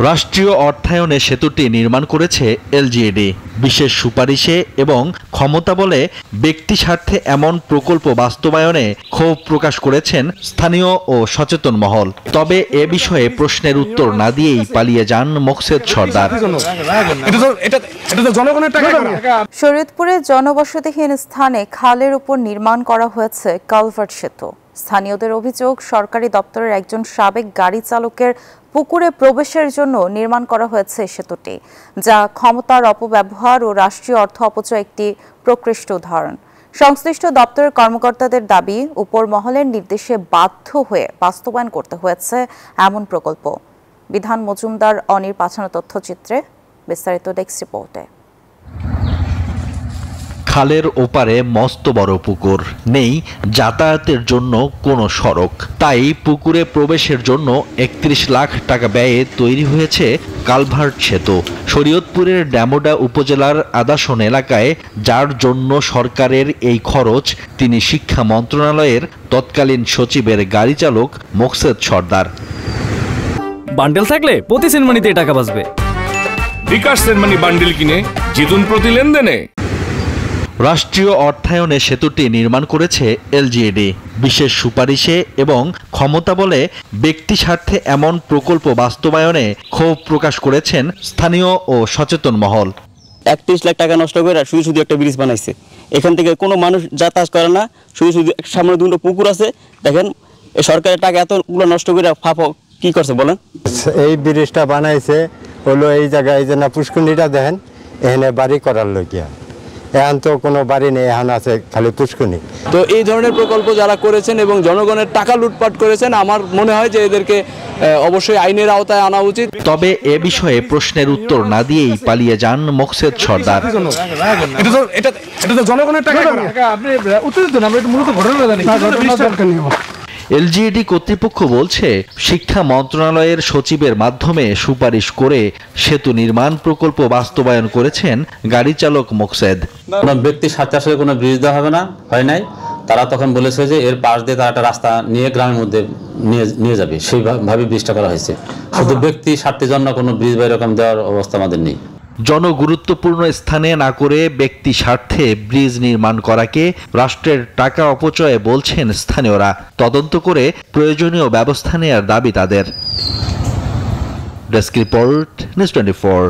রাষ্ট্রীয় অর্থায়নে সেতুটি নির্মাণ করেছে এলজিইডি। বিশেষ সুপারিশে এবং ক্ষমতা বলে ব্যক্তি স্বার্থে এমন প্রকল্প বাস্তবায়নে ক্ষোভ প্রকাশ করেছেন স্থানীয় ও সচেতন মহল। তবে এ বিষয়ে প্রশ্নের উত্তর না দিয়েই পালিয়ে যান মোকসেদ সর্দার। শরীয়তপুরে জনবসতিহীন স্থানে খালের উপর নির্মাণ করা হয়েছে কালভার্ট সেতু। স্থানীয়দের অভিযোগ, সরকারি দপ্তরের একজন সাবেক গাড়ি চালকের পুকুরে প্রবেশের জন্য নির্মাণ করা হয়েছে সেতুটি, যা ক্ষমতার অপব্যবহার ও রাষ্ট্রীয় অর্থ অপচয় একটি প্রকৃষ্ট উদাহরণ। সংশ্লিষ্ট দপ্তরের কর্মকর্তাদের দাবি, উপর মহলের নির্দেশে বাধ্য হয়ে বাস্তবায়ন করতে হয়েছে এমন প্রকল্প। বিধান মজুমদার অনির পাঠানো তথ্যচিত্রে বিস্তারিত ডেস্ক রিপোর্টে। খালের ওপারে মস্ত বড় পুকুর, নেই যাতায়াতের জন্য কোনো সড়ক। তাই পুকুরে প্রবেশের জন্য ৩১ লাখ টাকা ব্যয়ে তৈরি হয়েছে কালভার্ট সেতু। শরীয়তপুরের ড্যামোডা উপজেলার আদাসন এলাকায়, যার জন্য সরকারের এই খরচ, তিনি শিক্ষা মন্ত্রণালয়ের তৎকালীন সচিবের গাড়ি চালক মোকসেদ সর্দার। বান্ডেল থাকলে প্রতি সেনমানিতে টাকা বাঁচবে। বিকাশ সেনমানি বান্ডেল কিনে জিতুন প্রতি লেনদেনে। রাষ্ট্রীয় অর্থায়নে সেতুটি নির্মাণ করেছে এলজিইডি। বিশেষ সুপারিশে এবং ক্ষমতা বলে ব্যক্তি স্বার্থে এমন প্রকল্প বাস্তবায়নে ক্ষোভ প্রকাশ করেছেন স্থানীয় ও সচেতন মহল। ৩১ লাখ টাকা নষ্ট করে শুধু একটা ব্রিজ বানাইছে। এখান থেকে কোনো মানুষ যাতায়াত করে না, শুধু সামনে দুটো পুকুর আছে। দেখেন, এই সরকারের টাকা এতগুলো নষ্ট করে কি করছে বলেন? এই ব্রিজটা বানাইছে হলো এই জায়গায়, এই যে না পুষ্করিণীটা দেখেন, এখানে বাড়ি করার লোকিয়া। এখন তো কোনো বাড়ি নেই, এখন আছে খালি পুষ্করিণী। তো এই ধরনের প্রকল্প যারা করেছেন এবং জনগণের টাকা লুটপাট করেছেন, আমার মনে হয় যে এদেরকে অবশ্যই আইনের আওতায় আনা উচিত। তবে এ বিষয়ে প্রশ্নের উত্তর না দিয়েই পালিয়ে যান মোকসেদ সর্দার। জনগণের টাকা, আপনি উত্তর দিন, আমরা মূলত ঘটনা জানি। এলজিইডি কর্তৃপক্ষ বলছে, শিক্ষা মন্ত্রণালয়ের সচিবের মাধ্যমে সুপারিশ করে সেতু নির্মাণ প্রকল্প বাস্তবায়ন করেছেন গাড়ি চালক মোকসেদ। ব্যক্তি স্বার্থে আসলে কোনো ব্রিজ দেওয়া হবে না, হয় নাই। তারা তখন বলেছে যে এর পাশ দিয়ে তারা একটা রাস্তা নিয়ে গ্রামের মধ্যে নিয়ে যাবে, সেইভাবে ব্রিজটা করা হয়েছে। শুধু ব্যক্তি স্বার্থের জন্য কোনো ব্রিজ বা এরকম দেওয়ার অবস্থা আমাদের নেই। জনগুরুত্বপূর্ণ স্থানে না করে ব্যক্তি স্বার্থে ব্রিজ নির্মাণ করাকে রাষ্ট্রের টাকা অপচয়ে বলছেন স্থানীয়রা। তদন্ত করে প্রয়োজনীয় ব্যবস্থা নেওয়ার দাবি তাদের। Desk report, news 24।